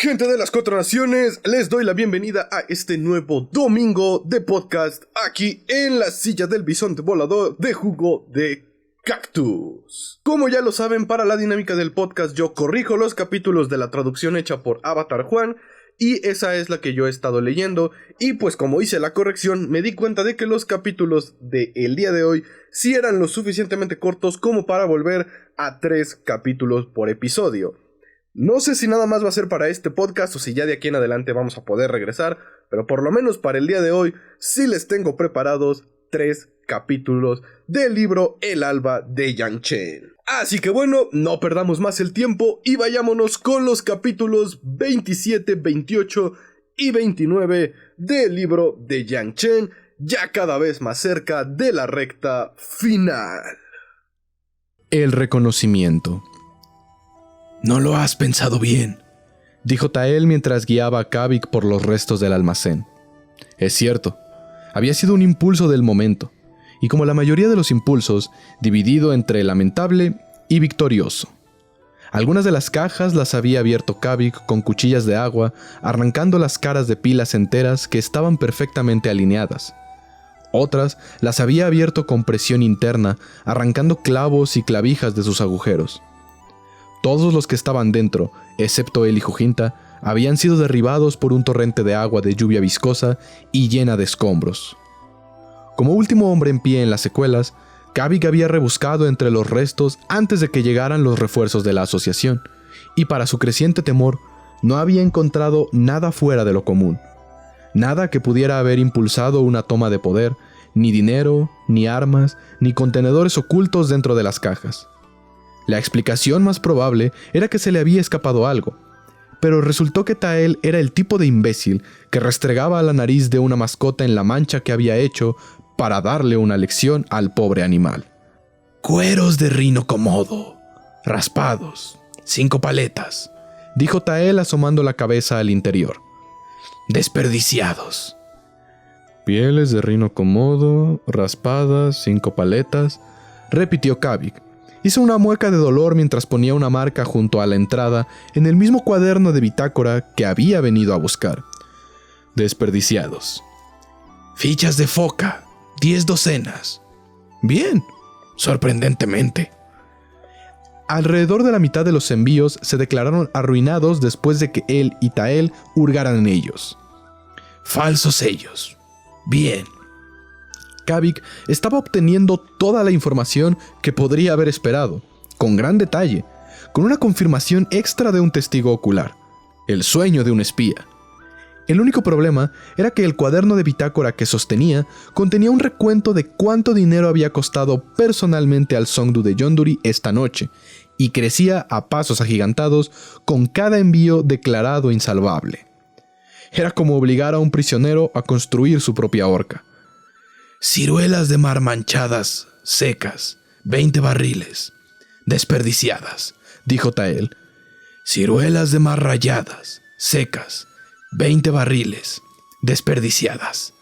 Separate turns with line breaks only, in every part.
Gente de las Cuatro Naciones, les doy la bienvenida a este nuevo domingo de podcast aquí en la silla del bisonte volador de jugo de cactus. Como ya lo saben, para la dinámica del podcast yo corrijo los capítulos de la traducción hecha por Avatar Juan y esa es la que yo he estado leyendo y pues como hice la corrección me di cuenta de que los capítulos del día de hoy sí eran lo suficientemente cortos como para volver a 3 capítulos por episodio. No sé si nada más va a ser para este podcast o si ya de aquí en adelante vamos a poder regresar, pero por lo menos para el día de hoy sí les tengo preparados 3 capítulos del libro El Alba de Yang Chen. Así que bueno, no perdamos más el tiempo y vayámonos con los capítulos 27, 28 y 29 del libro de Yang Chen, ya cada vez más cerca de la recta final.
El reconocimiento. «No lo has pensado bien», dijo Tael mientras guiaba a Kavik por los restos del almacén. Es cierto, había sido un impulso del momento, y como la mayoría de los impulsos, dividido entre lamentable y victorioso. Algunas de las cajas las había abierto Kavik con cuchillas de agua, arrancando las caras de pilas enteras que estaban perfectamente alineadas. Otras las había abierto con presión interna, arrancando clavos y clavijas de sus agujeros. Todos los que estaban dentro, excepto él y Jujinta, habían sido derribados por un torrente de agua de lluvia viscosa y llena de escombros. Como último hombre en pie en las secuelas, Kavik había rebuscado entre los restos antes de que llegaran los refuerzos de la asociación, y para su creciente temor, no había encontrado nada fuera de lo común. Nada que pudiera haber impulsado una toma de poder, ni dinero, ni armas, ni contenedores ocultos dentro de las cajas. La explicación más probable era que se le había escapado algo, pero resultó que Tael era el tipo de imbécil que restregaba la nariz de una mascota en la mancha que había hecho para darle una lección al pobre animal. «Cueros de rino comodo, raspados, 5 paletas», dijo Tael asomando la cabeza al interior. «Desperdiciados». «Pieles de rino comodo, raspadas, 5 paletas», repitió Kavik. Hizo una mueca de dolor mientras ponía una marca junto a la entrada en el mismo cuaderno de bitácora que había venido a buscar. «Desperdiciados». «Fichas de foca, 10 docenas». «Bien, sorprendentemente». Alrededor de la mitad de los envíos se declararon arruinados después de que él y Tael hurgaran en ellos. «Falsos sellos». «Bien». Kavik estaba obteniendo toda la información que podría haber esperado, con gran detalle, con una confirmación extra de un testigo ocular, el sueño de un espía. El único problema era que el cuaderno de bitácora que sostenía contenía un recuento de cuánto dinero había costado personalmente al Songdu de Yonduri esta noche, y crecía a pasos agigantados con cada envío declarado insalvable. Era como obligar a un prisionero a construir su propia horca. «Ciruelas de mar manchadas, secas, 20 barriles, desperdiciadas», dijo Tael. «Ciruelas de mar rayadas, secas, 20 barriles, desperdiciadas.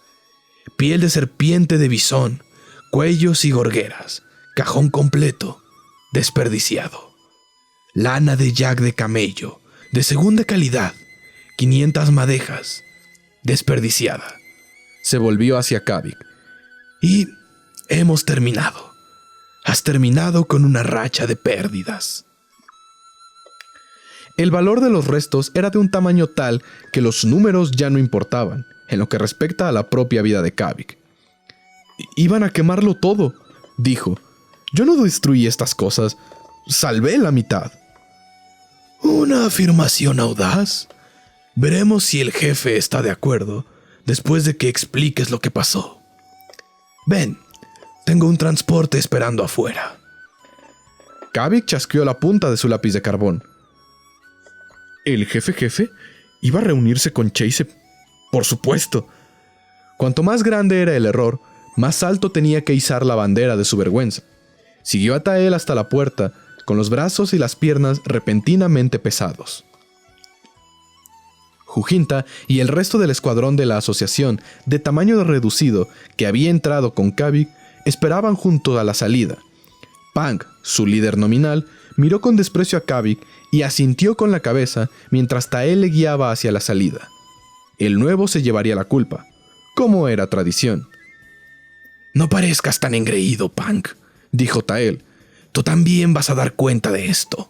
Piel de serpiente de bisón, cuellos y gorgueras, cajón completo, desperdiciado. Lana de yak de camello, de segunda calidad, 500 madejas, desperdiciada». Se volvió hacia Kavik. «Y hemos terminado. Has terminado con una racha de pérdidas». El valor de los restos era de un tamaño tal que los números ya no importaban, en lo que respecta a la propia vida de Kavik. «Iban a quemarlo todo», dijo. «Yo no destruí estas cosas, salvé la mitad». «Una afirmación audaz. Veremos si el jefe está de acuerdo después de que expliques lo que pasó. Ven, tengo un transporte esperando afuera». Kavik chasqueó la punta de su lápiz de carbón. ¿El jefe iba a reunirse con Chase? Por supuesto. Cuanto más grande era el error, más alto tenía que izar la bandera de su vergüenza. Siguió a Tael hasta la puerta, con los brazos y las piernas repentinamente pesados. Jujinta y el resto del escuadrón de la asociación, de tamaño reducido, que había entrado con Kavik, esperaban junto a la salida. Pang, su líder nominal, miró con desprecio a Kavik y asintió con la cabeza mientras Tael le guiaba hacia la salida. El nuevo se llevaría la culpa, como era tradición.
«No parezcas tan engreído, Punk», dijo Tael. «Tú también vas a dar cuenta de esto».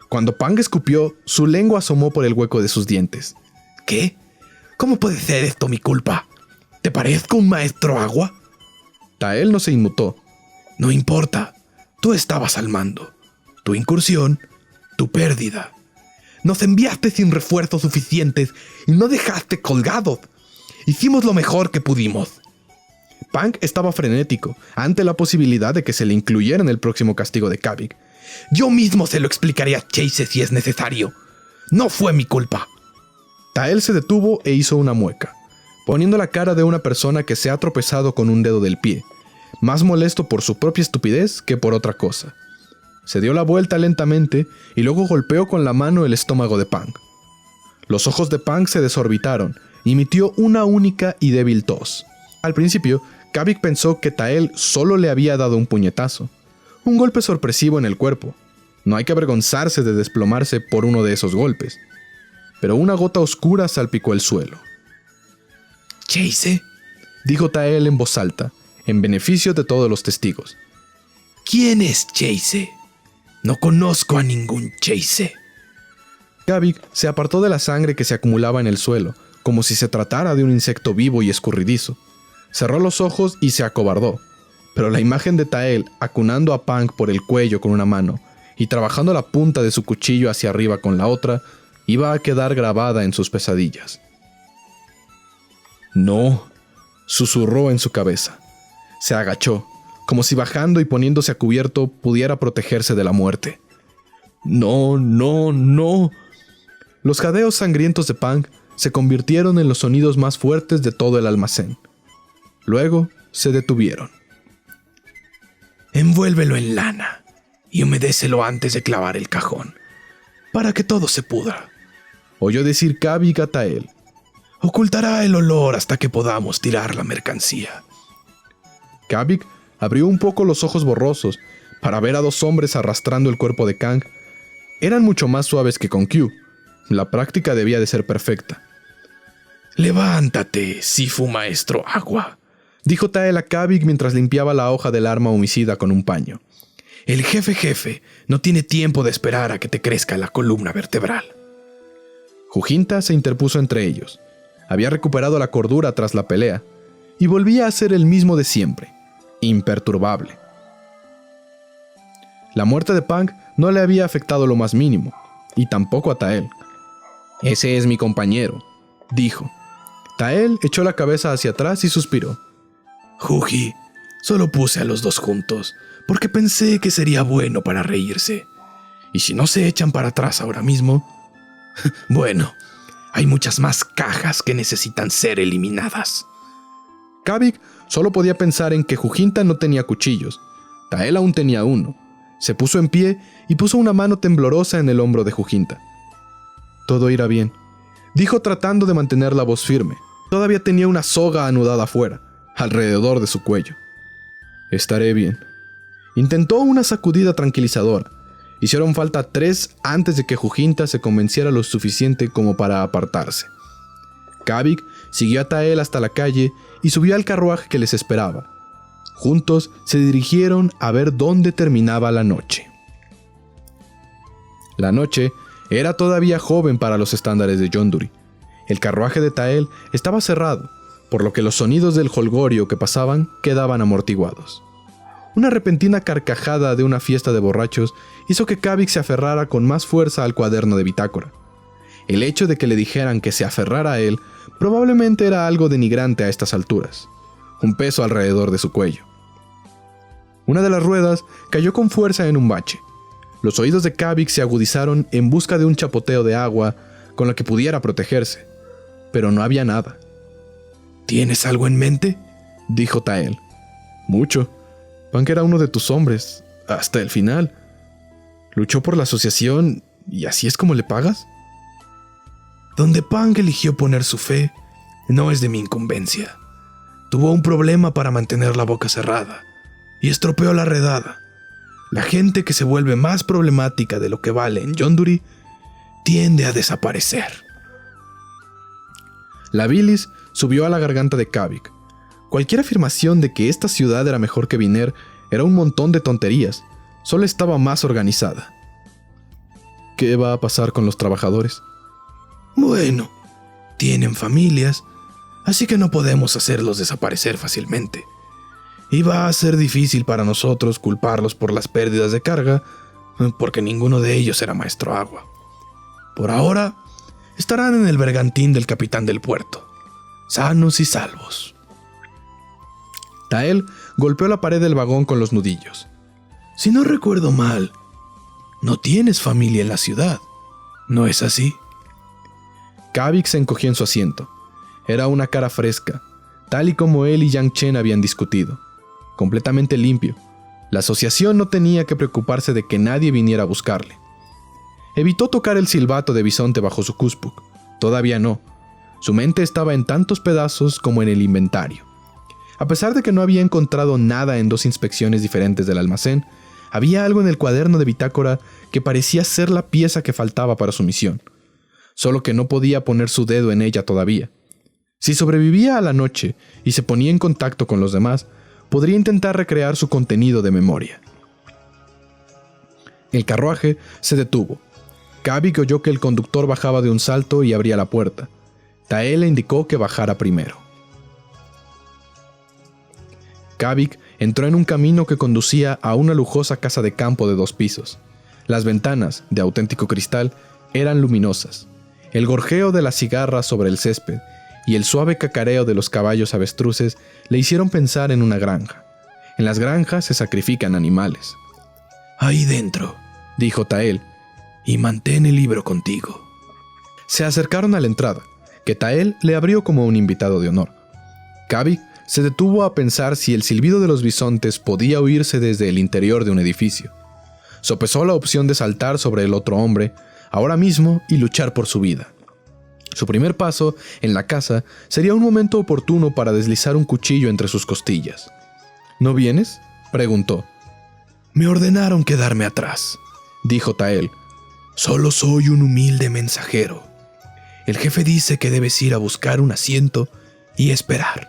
Cuando Punk escupió, su lengua asomó por el hueco de sus dientes.
«¿Qué? ¿Cómo puede ser esto mi culpa? ¿Te parezco un maestro agua?»
Tael no se inmutó.
«No importa, tú estabas al mando. Tu incursión, tu pérdida. Nos enviaste sin refuerzos suficientes y no dejaste colgados. Hicimos lo mejor que pudimos».
Punk estaba frenético ante la posibilidad de que se le incluyera en el próximo castigo de Kavik.
«Yo mismo se lo explicaré a Chase si es necesario. No fue mi culpa».
Tael se detuvo e hizo una mueca, poniendo la cara de una persona que se ha tropezado con un dedo del pie, más molesto por su propia estupidez que por otra cosa. Se dio la vuelta lentamente y luego golpeó con la mano el estómago de Punk. Los ojos de Punk se desorbitaron y emitió una única y débil tos. Al principio, Kavik pensó que Tael solo le había dado un puñetazo, un golpe sorpresivo en el cuerpo. No hay que avergonzarse de desplomarse por uno de esos golpes. Pero una gota oscura salpicó el suelo.
«Chase»,
dijo Tael en voz alta, en beneficio de todos los testigos.
«¿Quién es Chase? No conozco a ningún Chase».
Kavik se apartó de la sangre que se acumulaba en el suelo, como si se tratara de un insecto vivo y escurridizo. Cerró los ojos y se acobardó, pero la imagen de Tael acunando a Punk por el cuello con una mano y trabajando la punta de su cuchillo hacia arriba con la otra, iba a quedar grabada en sus pesadillas. «No», susurró en su cabeza. Se agachó, como si bajando y poniéndose a cubierto pudiera protegerse de la muerte. «No, no, no». Los jadeos sangrientos de Punk se convirtieron en los sonidos más fuertes de todo el almacén. Luego se detuvieron.
«Envuélvelo en lana y humedécelo antes de clavar el cajón, para que todo se pudra»,
oyó decir Kavik a Tael.
«Ocultará el olor hasta que podamos tirar la mercancía».
Kavik abrió un poco los ojos borrosos para ver a dos hombres arrastrando el cuerpo de Kang. Eran mucho más suaves que con Q. La práctica debía de ser perfecta.
«Levántate, Sifu maestro agua»,
dijo Tael a Kavik mientras limpiaba la hoja del arma homicida con un paño.
«El jefe no tiene tiempo de esperar a que te crezca la columna vertebral».
Jujinta se interpuso entre ellos. Había recuperado la cordura tras la pelea y volvía a ser el mismo de siempre, imperturbable. La muerte de Punk no le había afectado lo más mínimo, y tampoco a Tael. «Ese es mi compañero», dijo. Tael echó la cabeza hacia atrás y suspiró.
«Juji, solo puse a los dos juntos, porque pensé que sería bueno para reírse. Y si no se echan para atrás ahora mismo, bueno, hay muchas más cajas que necesitan ser eliminadas».
Kavik solo podía pensar en que Jujinta no tenía cuchillos. Tael aún tenía uno. Se puso en pie y puso una mano temblorosa en el hombro de Jujinta. «Todo irá bien», dijo tratando de mantener la voz firme. Todavía tenía una soga anudada afuera, alrededor de su cuello. «Estaré bien». Intentó una sacudida tranquilizadora. Hicieron falta 3 antes de que Jujinta se convenciera lo suficiente como para apartarse. Kavik siguió a Tael hasta la calle y subió al carruaje que les esperaba. Juntos se dirigieron a ver dónde terminaba la noche. La noche era todavía joven para los estándares de Yonduri. El carruaje de Tael estaba cerrado, por lo que los sonidos del jolgorio que pasaban quedaban amortiguados. Una repentina carcajada de una fiesta de borrachos hizo que Kavik se aferrara con más fuerza al cuaderno de bitácora. El hecho de que le dijeran que se aferrara a él probablemente era algo denigrante a estas alturas. Un peso alrededor de su cuello. Una de las ruedas cayó con fuerza en un bache. Los oídos de Kavik se agudizaron en busca de un chapoteo de agua con la que pudiera protegerse. Pero no había nada.
¿Tienes algo en mente?,
dijo Tael. Mucho. Punk era uno de tus hombres, hasta el final. Luchó por la asociación y así es como le pagas.
Donde Punk eligió poner su fe, no es de mi incumbencia. Tuvo un problema para mantener la boca cerrada y estropeó la redada. La gente que se vuelve más problemática de lo que vale en Yonduri tiende a desaparecer.
La bilis subió a la garganta de Kavik. Cualquier afirmación de que esta ciudad era mejor que Viner era un montón de tonterías. Solo estaba más organizada. ¿Qué va a pasar con los trabajadores?
Bueno, tienen familias, así que no podemos hacerlos desaparecer fácilmente. Y va a ser difícil para nosotros culparlos por las pérdidas de carga, porque ninguno de ellos era maestro agua. Por ahora, estarán en el bergantín del capitán del puerto, sanos y salvos.
Tael golpeó la pared del vagón con los nudillos.
Si no recuerdo mal, no tienes familia en la ciudad, ¿no es así?
Kavik se encogió en su asiento. Era una cara fresca, tal y como él y Yang Chen habían discutido. Completamente limpio. La asociación no tenía que preocuparse de que nadie viniera a buscarle. Evitó tocar el silbato de bisonte bajo su kuspuk. Todavía no. Su mente estaba en tantos pedazos como en el inventario. A pesar de que no había encontrado nada en 2 inspecciones diferentes del almacén, había algo en el cuaderno de bitácora que parecía ser la pieza que faltaba para su misión. Solo que no podía poner su dedo en ella todavía. Si sobrevivía a la noche y se ponía en contacto con los demás, podría intentar recrear su contenido de memoria. El carruaje se detuvo. Kavik oyó que el conductor bajaba de un salto y abría la puerta. Tael le indicó que bajara primero. Kavik entró en un camino que conducía a una lujosa casa de campo de 2 pisos. Las ventanas, de auténtico cristal, eran luminosas. El gorjeo de las cigarras sobre el césped y el suave cacareo de los caballos avestruces le hicieron pensar en una granja. En las granjas se sacrifican animales.
Ahí dentro, dijo Tael, y mantén el libro contigo.
Se acercaron a la entrada, que Tael le abrió como un invitado de honor. Kavik se detuvo a pensar si el silbido de los bisontes podía oírse desde el interior de un edificio. Sopesó la opción de saltar sobre el otro hombre, ahora mismo, y luchar por su vida. Su primer paso en la casa sería un momento oportuno para deslizar un cuchillo entre sus costillas. ¿No vienes?, preguntó.
Me ordenaron quedarme atrás, dijo Tael. Solo soy un humilde mensajero. El jefe dice que debes ir a buscar un asiento y esperar.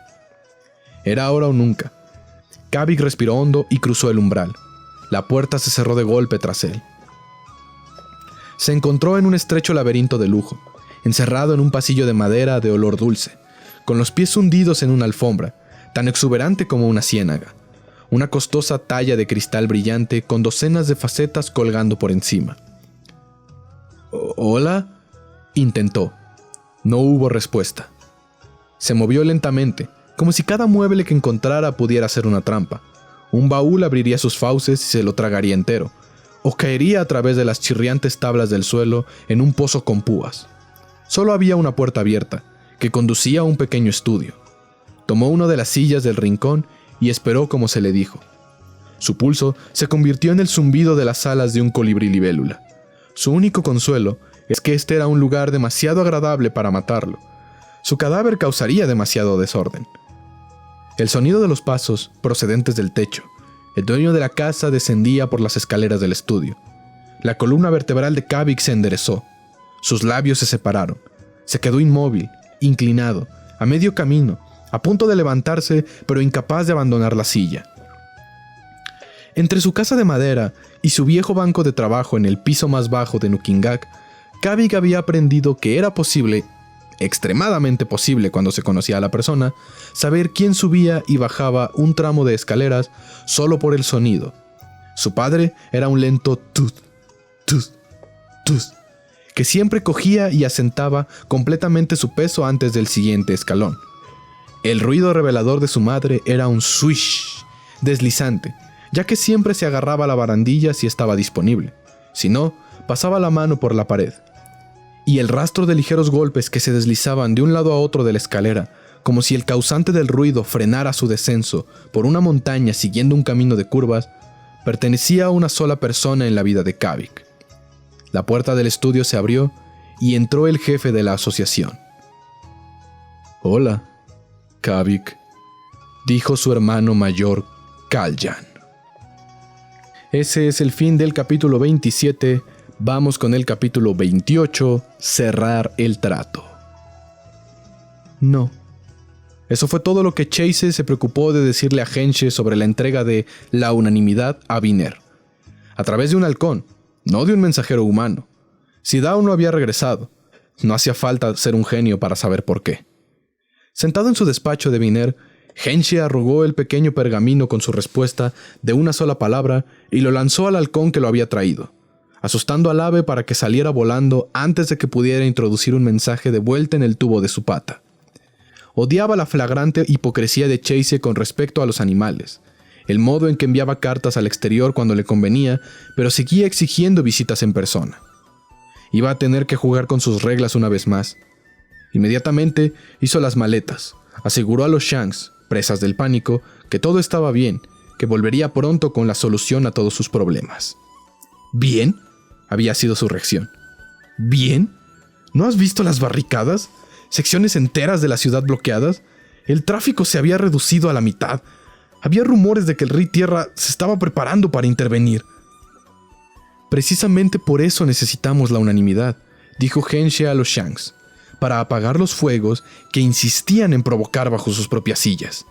Era ahora o nunca. Kavik respiró hondo y cruzó el umbral. La puerta se cerró de golpe tras él. Se encontró en un estrecho laberinto de lujo, encerrado en un pasillo de madera de olor dulce, con los pies hundidos en una alfombra, tan exuberante como una ciénaga. Una costosa talla de cristal brillante con docenas de facetas colgando por encima. ¿Hola?, intentó. No hubo respuesta. Se movió lentamente, como si cada mueble que encontrara pudiera ser una trampa. Un baúl abriría sus fauces y se lo tragaría entero, o caería a través de las chirriantes tablas del suelo en un pozo con púas. Solo había una puerta abierta, que conducía a un pequeño estudio. Tomó una de las sillas del rincón y esperó como se le dijo. Su pulso se convirtió en el zumbido de las alas de un colibrí libélula. Su único consuelo es que este era un lugar demasiado agradable para matarlo. Su cadáver causaría demasiado desorden. El sonido de los pasos, procedentes del techo. El dueño de la casa descendía por las escaleras del estudio. La columna vertebral de Kavik se enderezó. Sus labios se separaron. Se quedó inmóvil, inclinado, a medio camino, a punto de levantarse, pero incapaz de abandonar la silla. Entre su casa de madera y su viejo banco de trabajo en el piso más bajo de Nukingak, Kavik había aprendido que era posible, extremadamente posible cuando se conocía a la persona, saber quién subía y bajaba un tramo de escaleras solo por el sonido. Su padre era un lento tut, tut, tut, que siempre cogía y asentaba completamente su peso antes del siguiente escalón. El ruido revelador de su madre era un swish deslizante, ya que siempre se agarraba a la barandilla si estaba disponible. Si no, pasaba la mano por la pared. Y el rastro de ligeros golpes que se deslizaban de un lado a otro de la escalera, como si el causante del ruido frenara su descenso por una montaña siguiendo un camino de curvas, pertenecía a una sola persona en la vida de Kavik. La puerta del estudio se abrió y entró el jefe de la asociación. «Hola, Kavik», dijo su hermano mayor, Kaljan. Ese es el fin del capítulo 27. Vamos con el capítulo 28, cerrar el trato. No. Eso fue todo lo que Chase se preocupó de decirle a Henshe sobre la entrega de la unanimidad a Viner. A través de un halcón, no de un mensajero humano. Si Dao no había regresado, no hacía falta ser un genio para saber por qué. Sentado en su despacho de Viner, Henshe arrugó el pequeño pergamino con su respuesta de una sola palabra y lo lanzó al halcón que lo había traído, asustando al ave para que saliera volando antes de que pudiera introducir un mensaje de vuelta en el tubo de su pata. Odiaba la flagrante hipocresía de Chase con respecto a los animales, el modo en que enviaba cartas al exterior cuando le convenía, pero seguía exigiendo visitas en persona. Iba a tener que jugar con sus reglas una vez más. Inmediatamente hizo las maletas, aseguró a los Shanks, presas del pánico, que todo estaba bien, que volvería pronto con la solución a todos sus problemas. ¿Bien?, había sido su reacción. ¿Bien? ¿No has visto las barricadas? ¿Secciones enteras de la ciudad bloqueadas? El tráfico se había reducido a la mitad. Había rumores de que el Rey Tierra se estaba preparando para intervenir. Precisamente por eso necesitamos la unanimidad, dijo Henshe a los Shanks, para apagar los fuegos que insistían en provocar bajo sus propias sillas.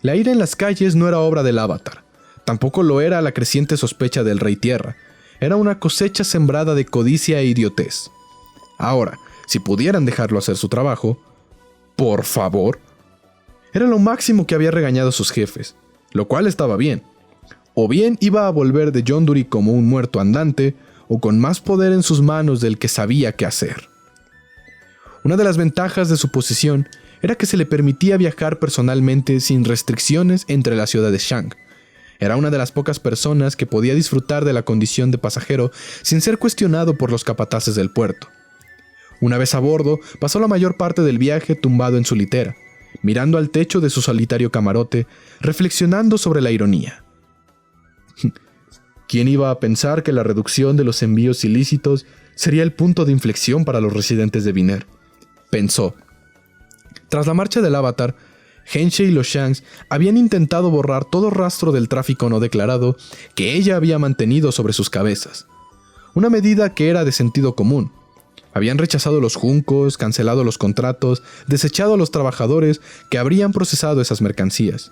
La ira en las calles no era obra del Avatar, tampoco lo era la creciente sospecha del Rey Tierra. Era una cosecha sembrada de codicia e idiotez. Ahora, si pudieran dejarlo hacer su trabajo, por favor. Era lo máximo que había regañado a sus jefes, lo cual estaba bien. O bien iba a volver de Yondu como un muerto andante, o con más poder en sus manos del que sabía qué hacer. Una de las ventajas de su posición era que se le permitía viajar personalmente sin restricciones entre la ciudad de Shang. Era una de las pocas personas que podía disfrutar de la condición de pasajero sin ser cuestionado por los capataces del puerto. Una vez a bordo, pasó la mayor parte del viaje tumbado en su litera, mirando al techo de su solitario camarote, reflexionando sobre la ironía. ¿Quién iba a pensar que la reducción de los envíos ilícitos sería el punto de inflexión para los residentes de Viner? Pensó. Tras la marcha del Avatar, Henshe y los Shanks habían intentado borrar todo rastro del tráfico no declarado que ella había mantenido sobre sus cabezas. Una medida que era de sentido común. Habían rechazado los juncos, cancelado los contratos, desechado a los trabajadores que habrían procesado esas mercancías.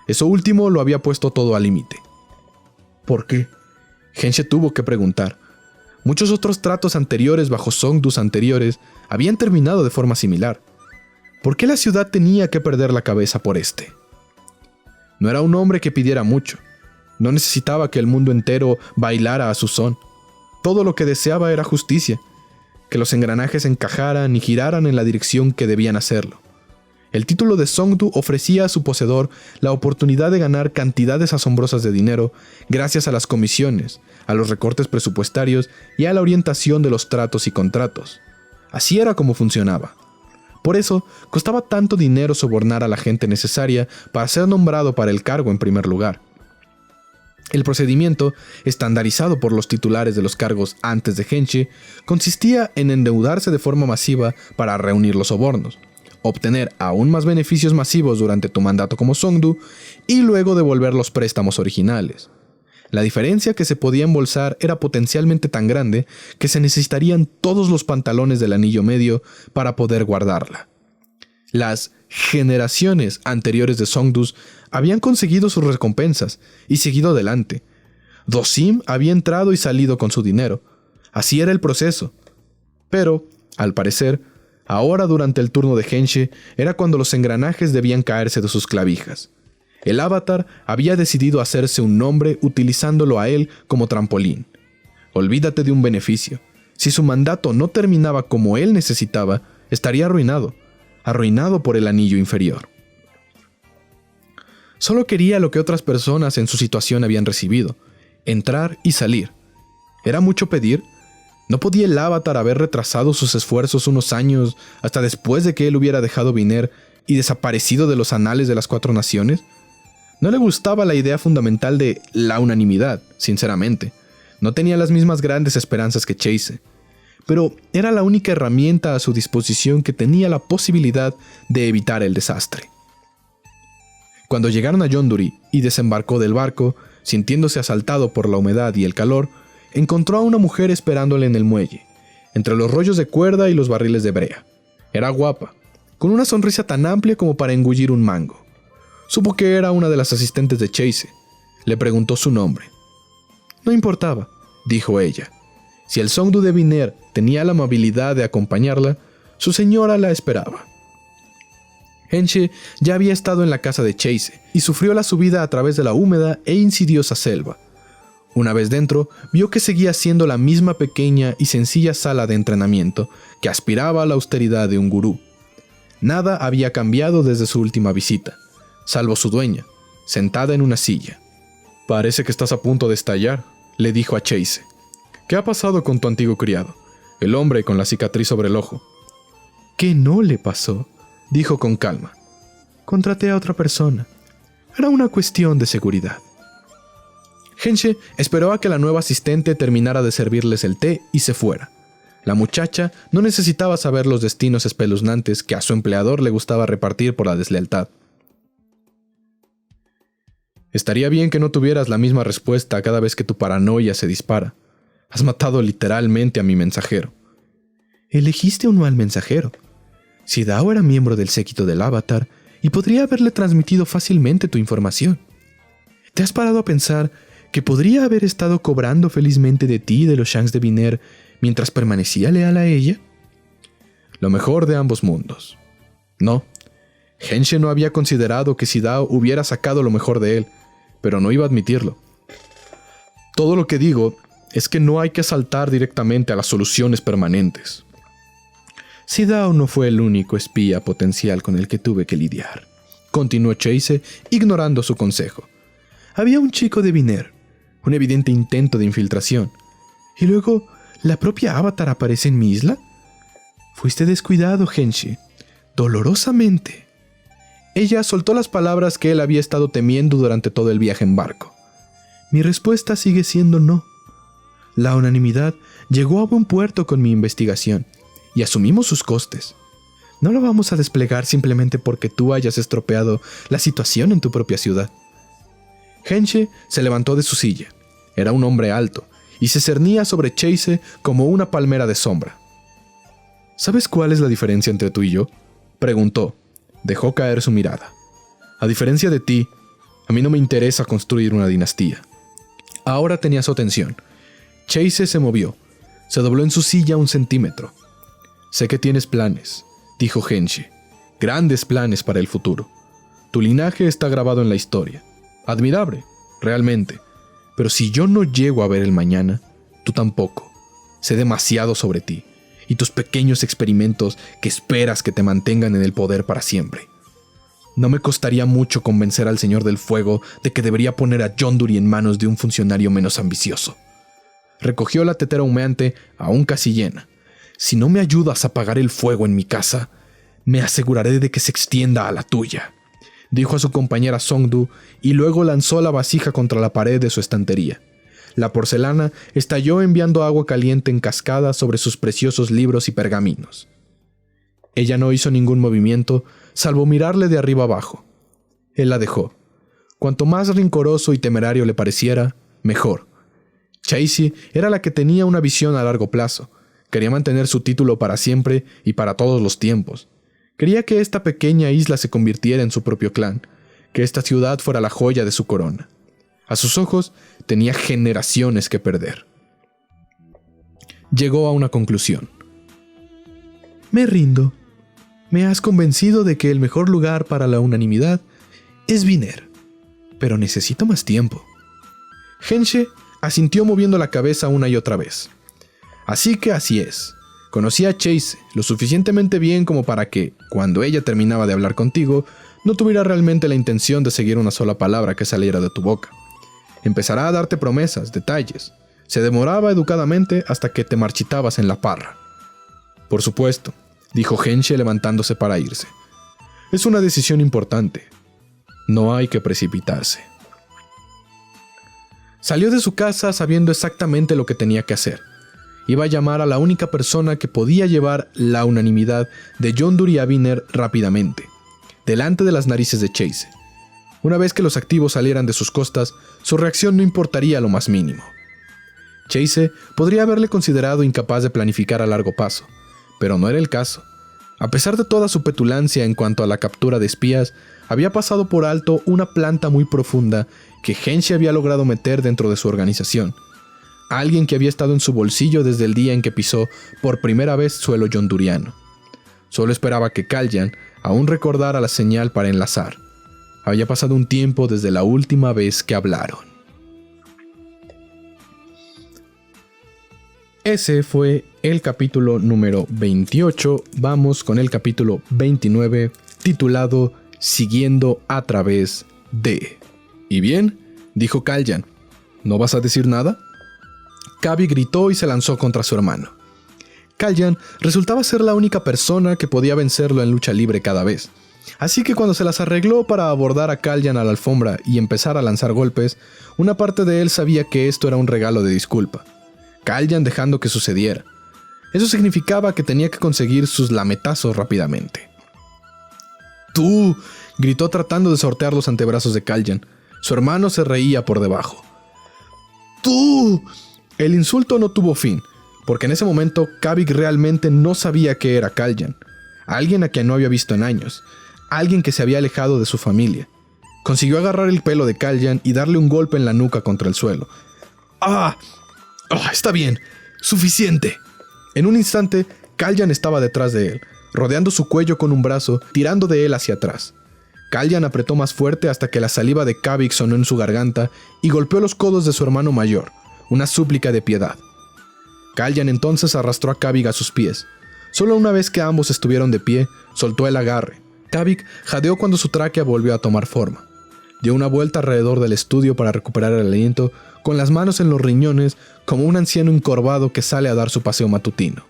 Eso último lo había puesto todo al límite. ¿Por qué? Henshe tuvo que preguntar. Muchos otros tratos anteriores bajo Songdus anteriores habían terminado de forma similar. ¿Por qué la ciudad tenía que perder la cabeza por este? No era un hombre que pidiera mucho. No necesitaba que el mundo entero bailara a su son. Todo lo que deseaba era justicia. Que los engranajes encajaran y giraran en la dirección que debían hacerlo. El título de Songdu ofrecía a su poseedor la oportunidad de ganar cantidades asombrosas de dinero gracias a las comisiones, a los recortes presupuestarios y a la orientación de los tratos y contratos. Así era como funcionaba. Por eso, costaba tanto dinero sobornar a la gente necesaria para ser nombrado para el cargo en primer lugar. El procedimiento, estandarizado por los titulares de los cargos antes de Henshe, consistía en endeudarse de forma masiva para reunir los sobornos, obtener aún más beneficios masivos durante tu mandato como Songdu y luego devolver los préstamos originales. La diferencia que se podía embolsar era potencialmente tan grande que se necesitarían todos los pantalones del anillo medio para poder guardarla. Las generaciones anteriores de Songdus habían conseguido sus recompensas y seguido adelante. Dosim había entrado y salido con su dinero. Así era el proceso. Pero, al parecer, ahora durante el turno de Henshe era cuando los engranajes debían caerse de sus clavijas. El Avatar había decidido hacerse un nombre utilizándolo a él como trampolín. Olvídate de un beneficio. Si su mandato no terminaba como él necesitaba, estaría arruinado por el anillo inferior. Solo quería lo que otras personas en su situación habían recibido, entrar y salir. ¿Era mucho pedir? ¿No podía el Avatar haber retrasado sus esfuerzos unos años hasta después de que él hubiera dejado Viner y desaparecido de los anales de las 4 naciones? No le gustaba la idea fundamental de la unanimidad, sinceramente. No tenía las mismas grandes esperanzas que Chase. Pero era la única herramienta a su disposición que tenía la posibilidad de evitar el desastre. Cuando llegaron a Yondu y desembarcó del barco, sintiéndose asaltado por la humedad y el calor, encontró a una mujer esperándole en el muelle, entre los rollos de cuerda y los barriles de brea. Era guapa, con una sonrisa tan amplia como para engullir un mango. Supo que era una de las asistentes de Chase. Le preguntó su nombre. No importaba, dijo ella. Si el Songdu de Viner tenía la amabilidad de acompañarla, su señora la esperaba. Henshe ya había estado en la casa de Chase y sufrió la subida a través de la húmeda e insidiosa selva. Una vez dentro, vio que seguía siendo la misma pequeña y sencilla sala de entrenamiento que aspiraba a la austeridad de un gurú. Nada había cambiado desde su última visita, salvo su dueña, sentada en una silla. «Parece que estás a punto de estallar», le dijo a Chase. «¿Qué ha pasado con tu antiguo criado, el hombre con la cicatriz sobre el ojo?» «¿Qué no le pasó?», dijo con calma. «Contraté a otra persona. Era una cuestión de seguridad». Henshe esperó a que la nueva asistente terminara de servirles el té y se fuera. La muchacha no necesitaba saber los destinos espeluznantes que a su empleador le gustaba repartir por la deslealtad. Estaría bien que no tuvieras la misma respuesta cada vez que tu paranoia se dispara. Has matado literalmente a mi mensajero. Elegiste un mal mensajero. Si Dao era miembro del séquito del Avatar y podría haberle transmitido fácilmente tu información. ¿Te has parado a pensar que podría haber estado cobrando felizmente de ti y de los Shanks de Viner mientras permanecía leal a ella? Lo mejor de ambos mundos. No, Henshe no había considerado que si Dao hubiera sacado lo mejor de él, pero no iba a admitirlo. Todo lo que digo es que no hay que saltar directamente a las soluciones permanentes. Si Dao no fue el único espía potencial con el que tuve que lidiar, continuó Chase, ignorando su consejo. Había un chico de Viner, un evidente intento de infiltración, y luego la propia Avatar aparece en mi isla. Fuiste descuidado, Henshe, dolorosamente. Ella soltó las palabras que él había estado temiendo durante todo el viaje en barco. Mi respuesta sigue siendo no. La unanimidad llegó a buen puerto con mi investigación, y asumimos sus costes. No lo vamos a desplegar simplemente porque tú hayas estropeado la situación en tu propia ciudad. Henshe se levantó de su silla. Era un hombre alto, y se cernía sobre Chase como una palmera de sombra. ¿Sabes cuál es la diferencia entre tú y yo?, preguntó. Dejó caer su mirada. A diferencia de ti, a mí no me interesa construir una dinastía. Ahora tenía su atención. Chase se movió. Se dobló en su silla 1 centímetro. Sé que tienes planes, dijo Henshe. Grandes planes para el futuro. Tu linaje está grabado en la historia. Admirable, realmente. Pero si yo no llego a ver el mañana, tú tampoco. Sé demasiado sobre ti y tus pequeños experimentos que esperas que te mantengan en el poder para siempre. No me costaría mucho convencer al Señor del Fuego de que debería poner a Yondu en manos de un funcionario menos ambicioso. Recogió la tetera humeante, aún casi llena. Si no me ayudas a apagar el fuego en mi casa, me aseguraré de que se extienda a la tuya, dijo a su compañera Songdu, y luego lanzó la vasija contra la pared de su estantería. La porcelana estalló enviando agua caliente en cascada sobre sus preciosos libros y pergaminos. Ella no hizo ningún movimiento, salvo mirarle de arriba abajo. Él la dejó. Cuanto más rencoroso y temerario le pareciera, mejor. Chase era la que tenía una visión a largo plazo. Quería mantener su título para siempre y para todos los tiempos. Quería que esta pequeña isla se convirtiera en su propio clan, que esta ciudad fuera la joya de su corona. A sus ojos, tenía generaciones que perder. Llegó a una conclusión. Me rindo. Me has convencido de que el mejor lugar para la unanimidad es Viner, pero necesito más tiempo. Henshe asintió moviendo la cabeza una y otra vez. Así que así es. Conocí a Chase lo suficientemente bien como para que, cuando ella terminaba de hablar contigo, no tuviera realmente la intención de seguir una sola palabra que saliera de tu boca. Empezará a darte promesas, detalles. Se demoraba educadamente hasta que te marchitabas en la parra. Por supuesto, dijo Henshe levantándose para irse. Es una decisión importante. No hay que precipitarse. Salió de su casa sabiendo exactamente lo que tenía que hacer. Iba a llamar a la única persona que podía llevar la unanimidad de Yondu y Viner rápidamente, delante de las narices de Chase. Una vez que los activos salieran de sus costas, su reacción no importaría lo más mínimo. Chase podría haberle considerado incapaz de planificar a largo plazo, pero no era el caso. A pesar de toda su petulancia en cuanto a la captura de espías, había pasado por alto una planta muy profunda que Henshe había logrado meter dentro de su organización. Alguien que había estado en su bolsillo desde el día en que pisó por primera vez suelo yonduriano. Solo esperaba que Kalyan aún recordara la señal para enlazar. Había pasado un tiempo desde la última vez que hablaron. Ese fue el capítulo número 28. Vamos con el capítulo 29, titulado Siguiendo a través de... ¿Y bien?, dijo Kalyan. ¿No vas a decir nada? Kavik gritó y se lanzó contra su hermano. Kalyan resultaba ser la única persona que podía vencerlo en lucha libre cada vez. Así que cuando se las arregló para abordar a Kalyan a la alfombra y empezar a lanzar golpes, una parte de él sabía que esto era un regalo de disculpa. Kalyan dejando que sucediera. Eso significaba que tenía que conseguir sus lametazos rápidamente. ¡Tú!, gritó tratando de sortear los antebrazos de Kalyan. Su hermano se reía por debajo. ¡Tú! El insulto no tuvo fin, porque en ese momento Kavik realmente no sabía qué era Kalyan. Alguien a quien no había visto en años. Alguien que se había alejado de su familia. Consiguió agarrar el pelo de Kalyan y darle un golpe en la nuca contra el suelo. ¡Ah! ¡Ah, está bien! ¡Suficiente! En un instante, Kalyan estaba detrás de él, rodeando su cuello con un brazo, tirando de él hacia atrás. Kalyan apretó más fuerte hasta que la saliva de Kavik sonó en su garganta y golpeó los codos de su hermano mayor, una súplica de piedad. Kalyan entonces arrastró a Kavik a sus pies. Solo una vez que ambos estuvieron de pie, soltó el agarre. Kavik jadeó cuando su tráquea volvió a tomar forma. Dio una vuelta alrededor del estudio para recuperar el aliento, con las manos en los riñones como un anciano encorvado que sale a dar su paseo matutino.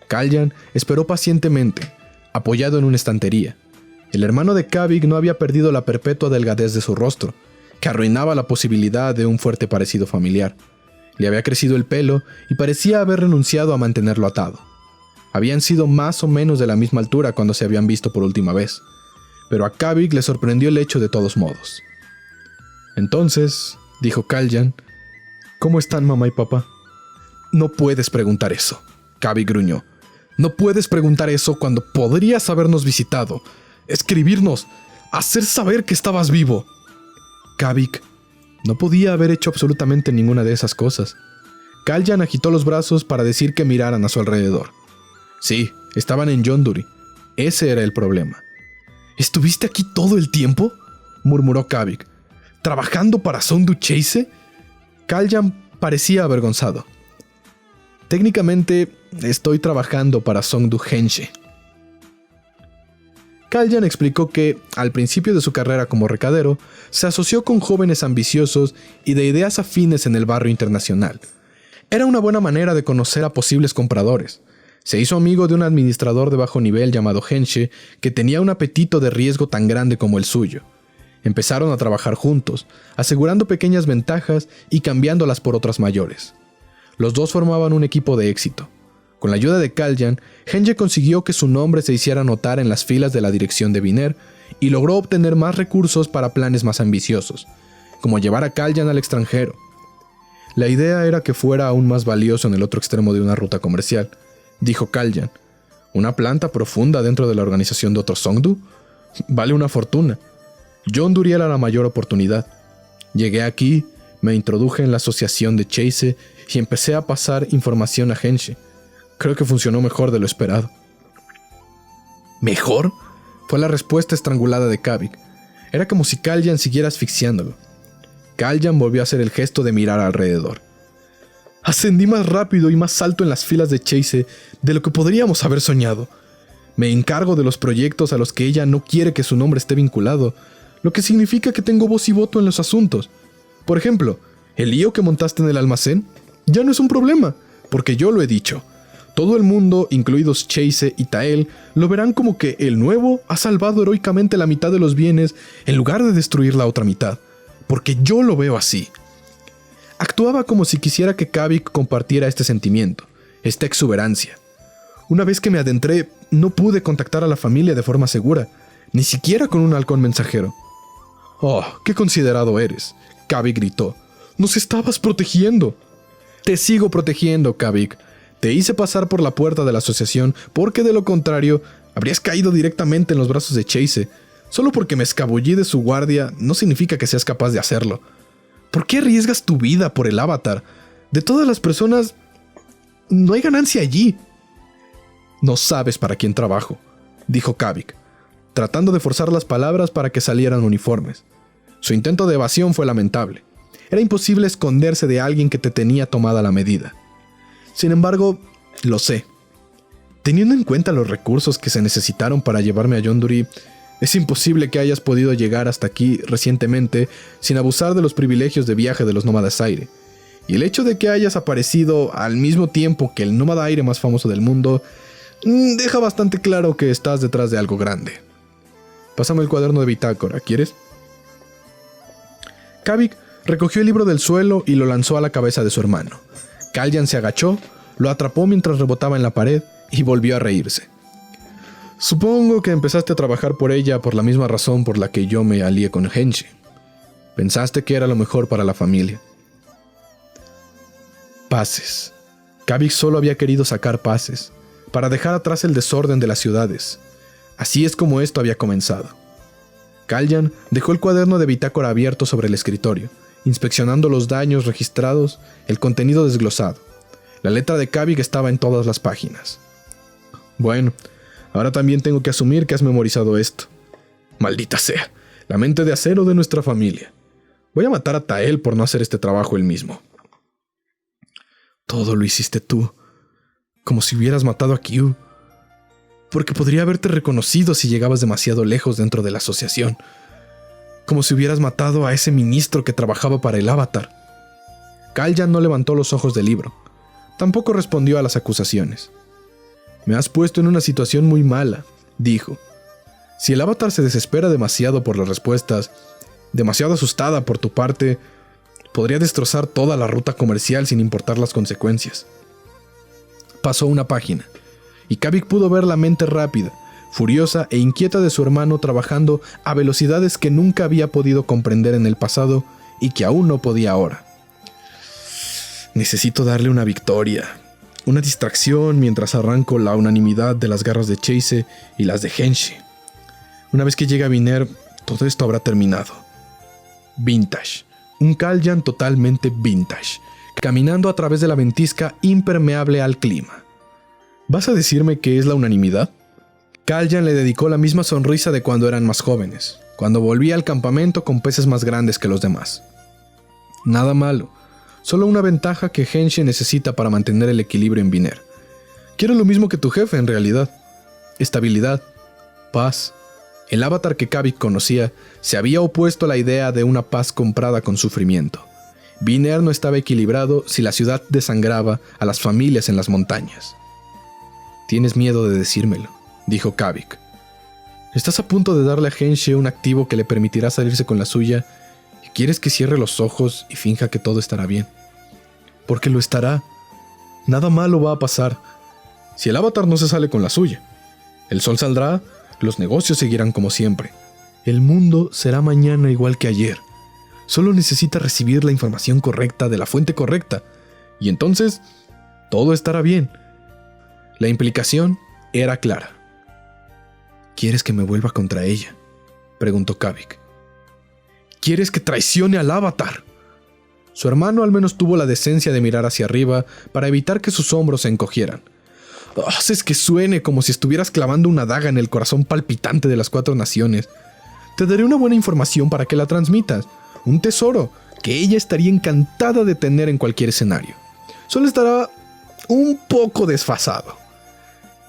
Kalyan esperó pacientemente, apoyado en una estantería. El hermano de Kavik no había perdido la perpetua delgadez de su rostro, que arruinaba la posibilidad de un fuerte parecido familiar. Le había crecido el pelo y parecía haber renunciado a mantenerlo atado. Habían sido más o menos de la misma altura cuando se habían visto por última vez, pero a Kavik le sorprendió el hecho de todos modos. Entonces, dijo Kalyan, ¿cómo están mamá y papá? No puedes preguntar eso, Kavik gruñó. No puedes preguntar eso cuando podrías habernos visitado, escribirnos, hacer saber que estabas vivo. Kavik no podía haber hecho absolutamente ninguna de esas cosas. Kalyan agitó los brazos para decir que miraran a su alrededor. Sí, estaban en Yonduri. Ese era el problema. ¿Estuviste aquí todo el tiempo?, murmuró Kavik. ¿Trabajando para Songdu Chase? Kalyan parecía avergonzado. Técnicamente, estoy trabajando para Songdu Henshe. Kalyan explicó que, al principio de su carrera como recadero, se asoció con jóvenes ambiciosos y de ideas afines en el barrio internacional. Era una buena manera de conocer a posibles compradores. Se hizo amigo de un administrador de bajo nivel llamado Henshe, que tenía un apetito de riesgo tan grande como el suyo. Empezaron a trabajar juntos, asegurando pequeñas ventajas y cambiándolas por otras mayores. Los dos formaban un equipo de éxito. Con la ayuda de Kalyan, Henshe consiguió que su nombre se hiciera notar en las filas de la dirección de Viner y logró obtener más recursos para planes más ambiciosos, como llevar a Kalyan al extranjero. La idea era que fuera aún más valioso en el otro extremo de una ruta comercial, dijo Kalyan. ¿Una planta profunda dentro de la organización de otro Songdu? Vale una fortuna. Yonduri era la mayor oportunidad. Llegué aquí, me introduje en la asociación de Chase y empecé a pasar información a Henshe. Creo que funcionó mejor de lo esperado. ¿Mejor?, fue la respuesta estrangulada de Kavik. Era como si Kalyan siguiera asfixiándolo. Kalyan volvió a hacer el gesto de mirar alrededor. Ascendí más rápido y más alto en las filas de Chase de lo que podríamos haber soñado. Me encargo de los proyectos a los que ella no quiere que su nombre esté vinculado, lo que significa que tengo voz y voto en los asuntos. Por ejemplo, el lío que montaste en el almacén ya no es un problema, porque yo lo he dicho. Todo el mundo, incluidos Chase y Tael, lo verán como que el nuevo ha salvado heroicamente la mitad de los bienes en lugar de destruir la otra mitad, porque yo lo veo así. Actuaba como si quisiera que Kavik compartiera este sentimiento, esta exuberancia. Una vez que me adentré, no pude contactar a la familia de forma segura, ni siquiera con un halcón mensajero. «Oh, qué considerado eres», Kavik gritó. «Nos estabas protegiendo». «Te sigo protegiendo, Kavik. Te hice pasar por la puerta de la asociación porque de lo contrario habrías caído directamente en los brazos de Chase. Solo porque me escabullí de su guardia no significa que seas capaz de hacerlo. ¿Por qué arriesgas tu vida por el avatar? De todas las personas, no hay ganancia allí». «No sabes para quién trabajo», dijo Kavik, tratando de forzar las palabras para que salieran uniformes. Su intento de evasión fue lamentable. Era imposible esconderse de alguien que te tenía tomada la medida. Sin embargo, lo sé. Teniendo en cuenta los recursos que se necesitaron para llevarme a Yonduri, es imposible que hayas podido llegar hasta aquí recientemente sin abusar de los privilegios de viaje de los nómadas aire. Y el hecho de que hayas aparecido al mismo tiempo que el nómada aire más famoso del mundo deja bastante claro que estás detrás de algo grande. Pásame el cuaderno de bitácora, ¿quieres? Kavik recogió el libro del suelo y lo lanzó a la cabeza de su hermano. Kalyan se agachó, lo atrapó mientras rebotaba en la pared y volvió a reírse. «Supongo que empezaste a trabajar por ella por la misma razón por la que yo me alié con Henshi. Pensaste que era lo mejor para la familia». Paces. Kavik solo había querido sacar paces, para dejar atrás el desorden de las ciudades. Así es como esto había comenzado. Kalyan dejó el cuaderno de bitácora abierto sobre el escritorio, inspeccionando los daños registrados, el contenido desglosado. La letra de Kavik estaba en todas las páginas. «Bueno, ahora también tengo que asumir que has memorizado esto. Maldita sea, la mente de acero de nuestra familia. Voy a matar a Tael por no hacer este trabajo él mismo». «Todo lo hiciste tú, como si hubieras matado a Kyu. Porque podría haberte reconocido si llegabas demasiado lejos dentro de la asociación. Como si hubieras matado a ese ministro que trabajaba para el avatar». Kalyan no levantó los ojos del libro. Tampoco respondió a las acusaciones. «Me has puesto en una situación muy mala», dijo. «Si el avatar se desespera demasiado por las respuestas, demasiado asustada por tu parte, podría destrozar toda la ruta comercial sin importar las consecuencias». Pasó una página, y Kavik pudo ver la mente rápida, furiosa e inquieta de su hermano trabajando a velocidades que nunca había podido comprender en el pasado y que aún no podía ahora. «Necesito darle una victoria, una distracción mientras arranco la unanimidad de las garras de Chase y las de Henshi. Una vez que llegue a Viner, todo esto habrá terminado». Vintage. Un Kalyan totalmente vintage, caminando a través de la ventisca impermeable al clima. ¿Vas a decirme que es la unanimidad? Kalyan le dedicó la misma sonrisa de cuando eran más jóvenes, cuando volvía al campamento con peces más grandes que los demás. Nada malo, solo una ventaja que Henshi necesita para mantener el equilibrio en Viner. Quiero lo mismo que tu jefe en realidad. Estabilidad, paz. El avatar que Kavik conocía se había opuesto a la idea de una paz comprada con sufrimiento. Viner no estaba equilibrado si la ciudad desangraba a las familias en las montañas. «Tienes miedo de decírmelo», dijo Kavik. «Estás a punto de darle a Henshi un activo que le permitirá salirse con la suya y quieres que cierre los ojos y finja que todo estará bien. Porque lo estará. Nada malo va a pasar. Si el avatar no se sale con la suya, el sol saldrá, los negocios seguirán como siempre. El mundo será mañana igual que ayer. Solo necesita recibir la información correcta de la fuente correcta, y entonces todo estará bien». La implicación era clara. «¿Quieres que me vuelva contra ella?», preguntó Kavik. «¿Quieres que traicione al avatar?». Su hermano al menos tuvo la decencia de mirar hacia arriba para evitar que sus hombros se encogieran. «Haces que suene como si estuvieras clavando una daga en el corazón palpitante de las 4 naciones. Te daré una buena información para que la transmitas. Un tesoro que ella estaría encantada de tener en cualquier escenario. Solo estará un poco desfasado».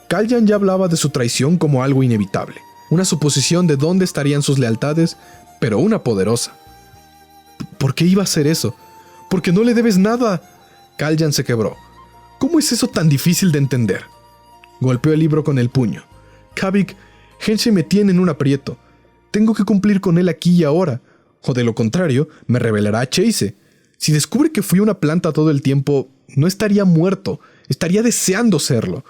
Kalyan ya hablaba de su traición como algo inevitable, una suposición de dónde estarían sus lealtades, pero una poderosa. ¿Por qué iba a hacer eso? «Porque no le debes nada». Kalyan se quebró. «¿Cómo es eso tan difícil de entender?». Golpeó el libro con el puño. «Kavik, Henshi me tiene en un aprieto. Tengo que cumplir con él aquí y ahora, o de lo contrario, me revelará a Chase. Si descubre que fui una planta todo el tiempo, no estaría muerto, estaría deseando serlo.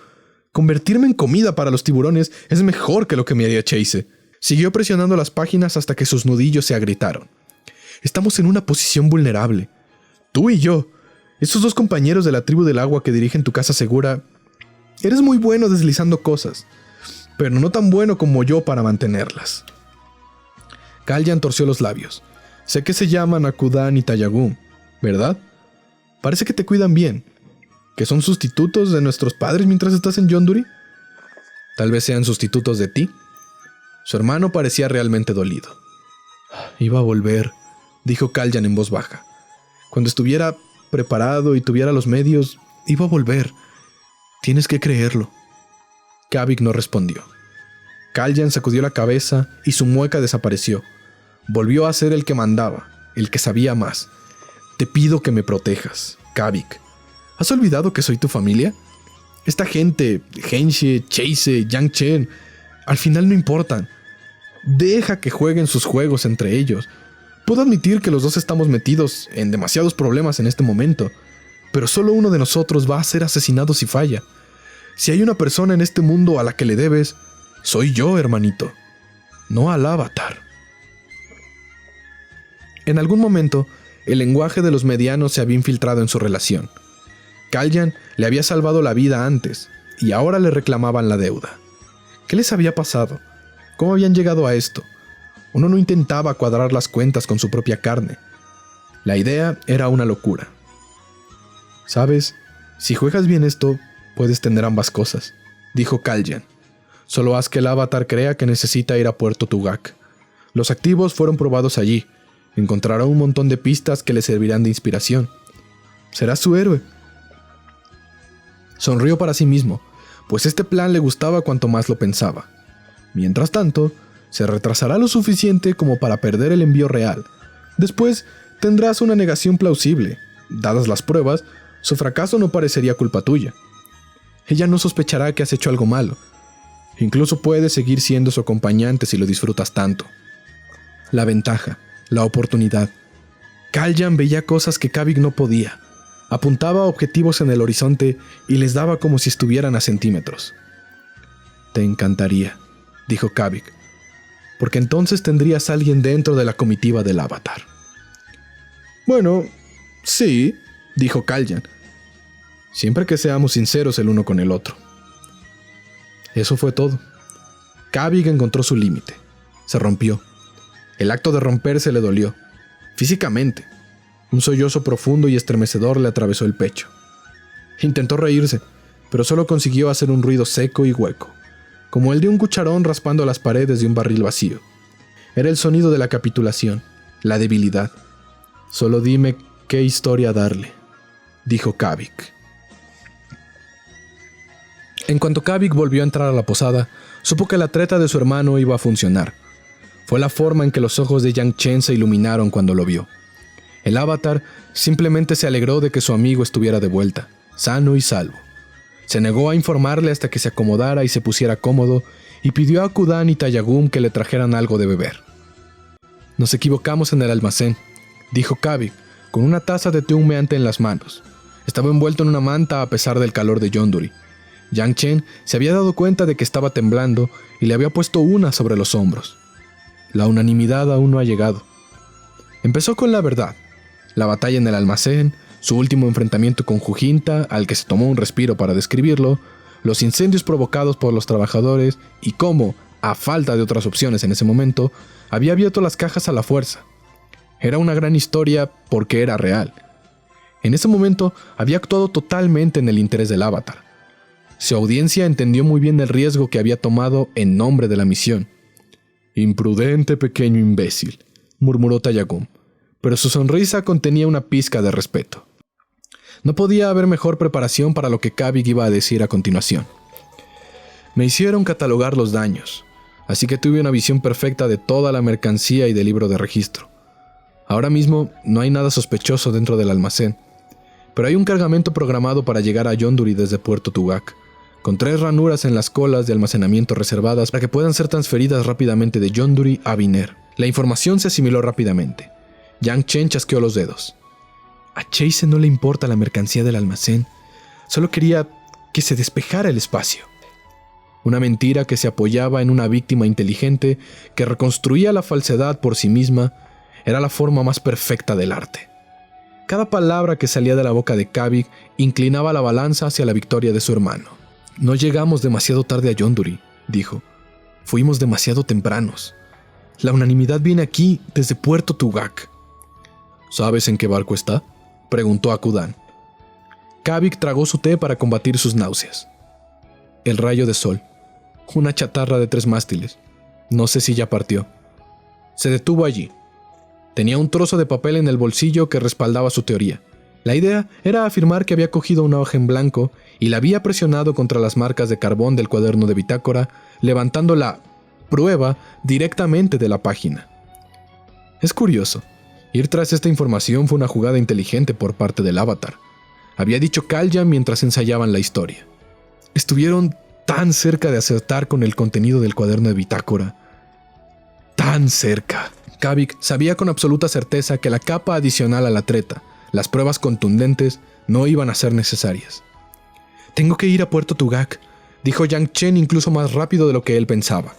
Convertirme en comida para los tiburones es mejor que lo que me haría Chase. Siguió presionando las páginas hasta que sus nudillos se agrietaron. Estamos en una posición vulnerable. Tú y yo, esos dos compañeros de la tribu del agua que dirigen tu casa segura, eres muy bueno deslizando cosas, pero no tan bueno como yo para mantenerlas. Kalyan torció los labios. Sé que se llaman Akudan y Tayagum, ¿verdad? Parece que te cuidan bien. ¿Que son sustitutos de nuestros padres mientras estás en Yonduri? Tal vez sean sustitutos de ti. Su hermano parecía realmente dolido. Iba a volver, dijo Kalyan en voz baja. Cuando estuviera preparado y tuviera los medios, iba a volver. Tienes que creerlo. Kavik no respondió. Kalyan sacudió la cabeza y su mueca desapareció. Volvió a ser el que mandaba, el que sabía más. Te pido que me protejas, Kavik. ¿Has olvidado que soy tu familia? Esta gente, Henshe, Chase, Yang Chen, al final no importan. Deja que jueguen sus juegos entre ellos. Puedo admitir que los dos estamos metidos en demasiados problemas en este momento, pero solo uno de nosotros va a ser asesinado si falla. Si hay una persona en este mundo a la que le debes, soy yo, hermanito, no al avatar. En algún momento, el lenguaje de los medianos se había infiltrado en su relación. Kalyan le había salvado la vida antes, y ahora le reclamaban la deuda. ¿Qué les había pasado? ¿Cómo habían llegado a esto? Uno no intentaba cuadrar las cuentas con su propia carne. La idea era una locura. ¿Sabes? Si juegas bien esto, puedes tener ambas cosas, dijo Kalyan. Solo haz que el avatar crea que necesita ir a Puerto Tugak. Los activos fueron probados allí. Encontrará un montón de pistas que le servirán de inspiración. Serás su héroe. Sonrió para sí mismo, pues este plan le gustaba cuanto más lo pensaba. Mientras tanto, se retrasará lo suficiente como para perder el envío real. Después, tendrás una negación plausible. Dadas las pruebas, su fracaso no parecería culpa tuya. Ella no sospechará que has hecho algo malo. Incluso puedes seguir siendo su acompañante si lo disfrutas tanto. La ventaja, la oportunidad. Kalyan veía cosas que Kavik no podía. Apuntaba objetivos en el horizonte y les daba como si estuvieran a centímetros. Te encantaría, dijo Kavik, porque entonces tendrías a alguien dentro de la comitiva del avatar. Bueno, sí, dijo Kalyan, siempre que seamos sinceros el uno con el otro. Eso fue todo. Kavik encontró su límite. Se rompió. El acto de romperse le dolió, físicamente. Un sollozo profundo y estremecedor le atravesó el pecho. Intentó reírse, pero solo consiguió hacer un ruido seco y hueco, como el de un cucharón raspando las paredes de un barril vacío. Era el sonido de la capitulación, la debilidad. Solo dime qué historia darle, dijo Kavik. En cuanto Kavik volvió a entrar a la posada, supo que la treta de su hermano iba a funcionar. Fue la forma en que los ojos de Yang Chen se iluminaron cuando lo vio. El avatar simplemente se alegró de que su amigo estuviera de vuelta, sano y salvo. Se negó a informarle hasta que se acomodara y se pusiera cómodo, y pidió a Akudan y Tayagum que le trajeran algo de beber. Nos equivocamos en el almacén, dijo Kavik, con una taza de té humeante en las manos. Estaba envuelto en una manta a pesar del calor de Yonduri. Yang Chen se había dado cuenta de que estaba temblando y le había puesto una sobre los hombros. La unanimidad aún no ha llegado. Empezó con la verdad. La batalla en el almacén, su último enfrentamiento con Jujinta, al que se tomó un respiro para describirlo, los incendios provocados por los trabajadores y cómo, a falta de otras opciones en ese momento, había abierto las cajas a la fuerza. Era una gran historia porque era real. En ese momento había actuado totalmente en el interés del avatar. Su audiencia entendió muy bien el riesgo que había tomado en nombre de la misión. «Imprudente pequeño imbécil», murmuró Tayagum, pero su sonrisa contenía una pizca de respeto. No podía haber mejor preparación para lo que Kavik iba a decir a continuación. Me hicieron catalogar los daños, así que tuve una visión perfecta de toda la mercancía y del libro de registro. Ahora mismo no hay nada sospechoso dentro del almacén, pero hay un cargamento programado para llegar a Yonduri desde Puerto Tugak, con 3 ranuras en las colas de almacenamiento reservadas para que puedan ser transferidas rápidamente de Yonduri a Viner. La información se asimiló rápidamente. Yang Chen chasqueó los dedos. A Chase no le importa la mercancía del almacén, solo quería que se despejara el espacio. Una mentira que se apoyaba en una víctima inteligente que reconstruía la falsedad por sí misma era la forma más perfecta del arte. Cada palabra que salía de la boca de Kavik inclinaba la balanza hacia la victoria de su hermano. «No llegamos demasiado tarde a Yonduri», dijo. «Fuimos demasiado tempranos. La unanimidad viene aquí desde Puerto Tugak». «¿Sabes en qué barco está?», preguntó Akudan. Kavik tragó su té para combatir sus náuseas. «El rayo de sol. Una chatarra de 3 mástiles. No sé si ya partió». Se detuvo allí. Tenía un trozo de papel en el bolsillo que respaldaba su teoría. La idea era afirmar que había cogido una hoja en blanco y la había presionado contra las marcas de carbón del cuaderno de bitácora, levantando la prueba directamente de la página. Es curioso. Ir tras esta información fue una jugada inteligente por parte del Avatar. Había dicho Kalyan mientras ensayaban la historia. Estuvieron tan cerca de acertar con el contenido del cuaderno de bitácora. Tan cerca. Kavik sabía con absoluta certeza que la capa adicional a la treta, las pruebas contundentes, no iban a ser necesarias. «Tengo que ir a Puerto Tugak», dijo Yang Chen incluso más rápido de lo que él pensaba.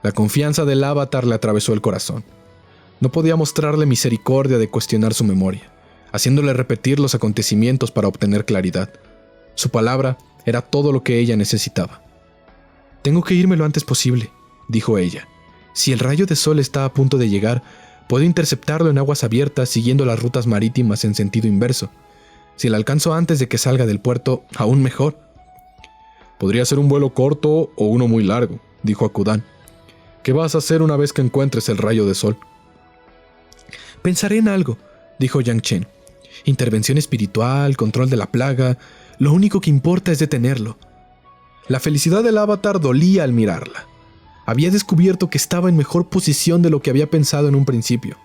La confianza del Avatar le atravesó el corazón. No podía mostrarle misericordia de cuestionar su memoria, haciéndole repetir los acontecimientos para obtener claridad. Su palabra era todo lo que ella necesitaba. «Tengo que irme lo antes posible», dijo ella. «Si el rayo de sol está a punto de llegar, puedo interceptarlo en aguas abiertas siguiendo las rutas marítimas en sentido inverso. Si lo alcanzo antes de que salga del puerto, aún mejor». «Podría ser un vuelo corto o uno muy largo», dijo Akudan. «¿Qué vas a hacer una vez que encuentres el rayo de sol?» «Pensaré en algo», dijo Yang Chen. «Intervención espiritual, control de la plaga, lo único que importa es detenerlo». La felicidad del Avatar dolía al mirarla. Había descubierto que estaba en mejor posición de lo que había pensado en un principio.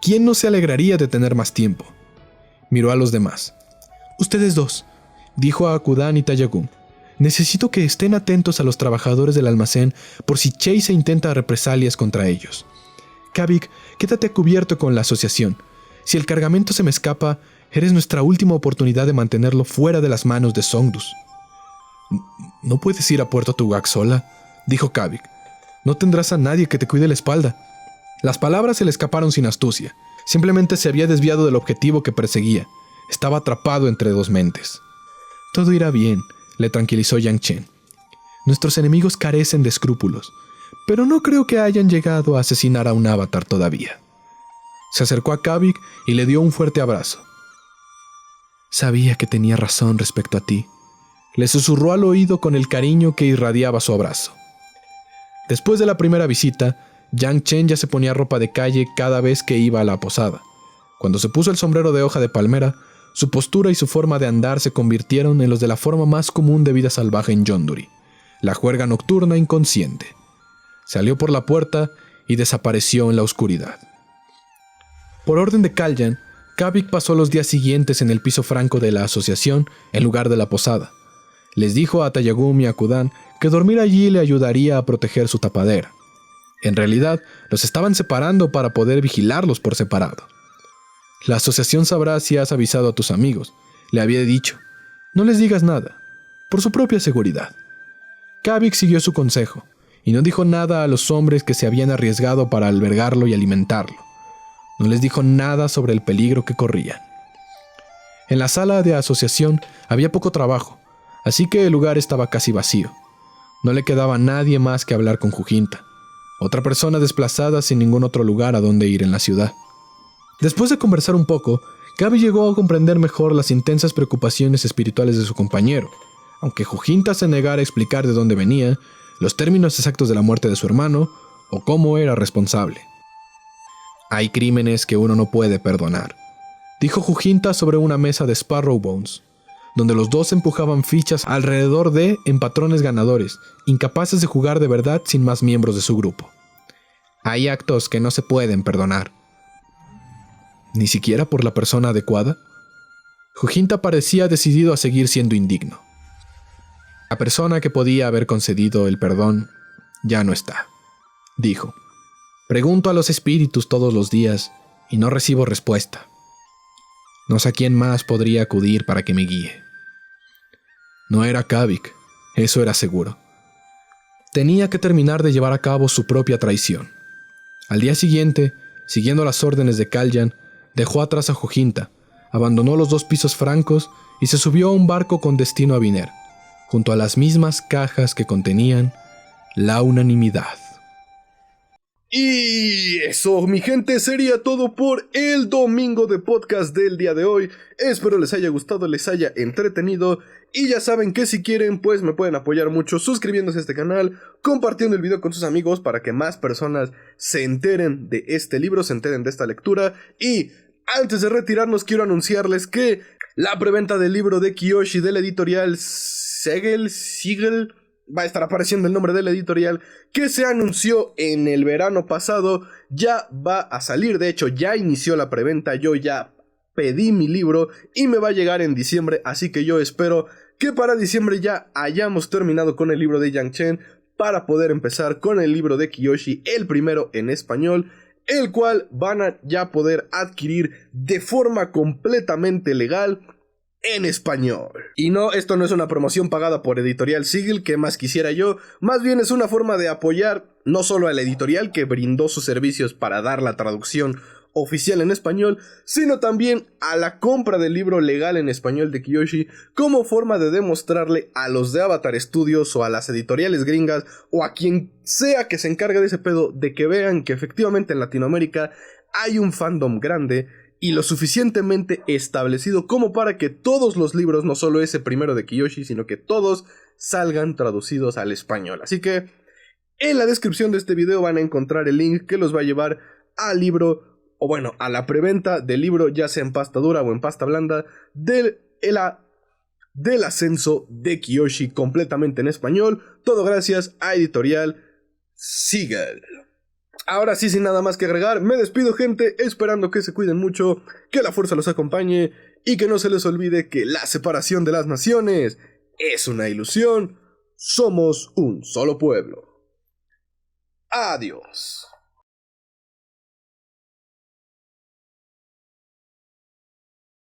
¿Quién no se alegraría de tener más tiempo? Miró a los demás. «Ustedes dos», dijo a Akudan y Tayagum. «Necesito que estén atentos a los trabajadores del almacén por si Chase intenta represalias contra ellos. Kavik, quédate a cubierto con la asociación. Si el cargamento se me escapa, eres nuestra última oportunidad de mantenerlo fuera de las manos de Songdus». «No puedes ir a Puerto Tugak sola», dijo Kavik. «No tendrás a nadie que te cuide la espalda». Las palabras se le escaparon sin astucia. Simplemente se había desviado del objetivo que perseguía. Estaba atrapado entre dos mentes. «Todo irá bien», le tranquilizó Yang Chen. «Nuestros enemigos carecen de escrúpulos, pero no creo que hayan llegado a asesinar a un Avatar todavía». Se acercó a Kavik y le dio un fuerte abrazo. «Sabía que tenía razón respecto a ti», le susurró al oído con el cariño que irradiaba su abrazo. Después de la primera visita, Yang Chen ya se ponía ropa de calle cada vez que iba a la posada. Cuando se puso el sombrero de hoja de palmera, su postura y su forma de andar se convirtieron en los de la forma más común de vida salvaje en Yonduri, la juerga nocturna inconsciente. Salió por la puerta y desapareció en la oscuridad. Por orden de Kalyan, Kavik pasó los días siguientes en el piso franco de la asociación en lugar de la posada. Les dijo a Tayagum y a Akudan que dormir allí le ayudaría a proteger su tapadera. En realidad, los estaban separando para poder vigilarlos por separado. «La asociación sabrá si has avisado a tus amigos», le había dicho. «No les digas nada, por su propia seguridad». Kavik siguió su consejo, y no dijo nada a los hombres que se habían arriesgado para albergarlo y alimentarlo. No les dijo nada sobre el peligro que corrían. En la sala de asociación había poco trabajo, así que el lugar estaba casi vacío. No le quedaba nadie más que hablar con Jujinta, otra persona desplazada sin ningún otro lugar a donde ir en la ciudad. Después de conversar un poco, Kavik llegó a comprender mejor las intensas preocupaciones espirituales de su compañero. Aunque Jujinta se negara a explicar de dónde venía, los términos exactos de la muerte de su hermano, o cómo era responsable. «Hay crímenes que uno no puede perdonar», dijo Jujinta sobre una mesa de Sparrow Bones, donde los dos empujaban fichas alrededor en patrones ganadores, incapaces de jugar de verdad sin más miembros de su grupo. «Hay actos que no se pueden perdonar». ¿Ni siquiera por la persona adecuada? Jujinta parecía decidido a seguir siendo indigno. «La persona que podía haber concedido el perdón ya no está», dijo. «Pregunto a los espíritus todos los días y no recibo respuesta. No sé a quién más podría acudir para que me guíe». No era Kavik, Eso era seguro. Tenía que terminar de llevar a cabo su propia traición. Al día siguiente, siguiendo las órdenes de Kalyan, dejó atrás a Jojinta, abandonó los 2 pisos francos y se subió a un barco con destino a Viner, junto a las mismas cajas que contenían la unanimidad.
Y eso, mi gente, sería todo por el domingo de podcast del día de hoy. Espero les haya gustado, les haya entretenido. Y ya saben que si quieren, pues me pueden apoyar mucho suscribiéndose a este canal, compartiendo el video con sus amigos para que más personas se enteren de este libro, se enteren de esta lectura. Y antes de retirarnos, quiero anunciarles que la preventa del libro de Kiyoshi de la editorial Siegel, va a estar apareciendo el nombre de la editorial, que se anunció en el verano pasado, ya va a salir. De hecho, ya inició la preventa, yo ya pedí mi libro y me va a llegar en diciembre, así que yo espero que para diciembre ya hayamos terminado con el libro de Yang Chen para poder empezar con el libro de Kiyoshi, el primero en español, el cual van a ya poder adquirir de forma completamente legal en español. Y no, esto no es una promoción pagada por Editorial Siegel, que más quisiera yo, más bien es una forma de apoyar no solo a la editorial que brindó sus servicios para dar la traducción oficial en español, sino también a la compra del libro legal en español de Kiyoshi, como forma de demostrarle a los de Avatar Studios o a las editoriales gringas o a quien sea que se encargue de ese pedo, de que vean que efectivamente en Latinoamérica hay un fandom grande y lo suficientemente establecido como para que todos los libros, no solo ese primero de Kiyoshi, sino que todos salgan traducidos al español. Así que en la descripción de este video van a encontrar el link que los va a llevar al libro, o bueno, a la preventa del libro, ya sea en pasta dura o en pasta blanda, del ascenso de Kiyoshi completamente en español, todo gracias a Editorial Siegel. Ahora sí, sin nada más que agregar, me despido, gente, esperando que se cuiden mucho, que la fuerza los acompañe y que no se les olvide que la separación de las naciones es una ilusión. Somos un solo pueblo. Adiós.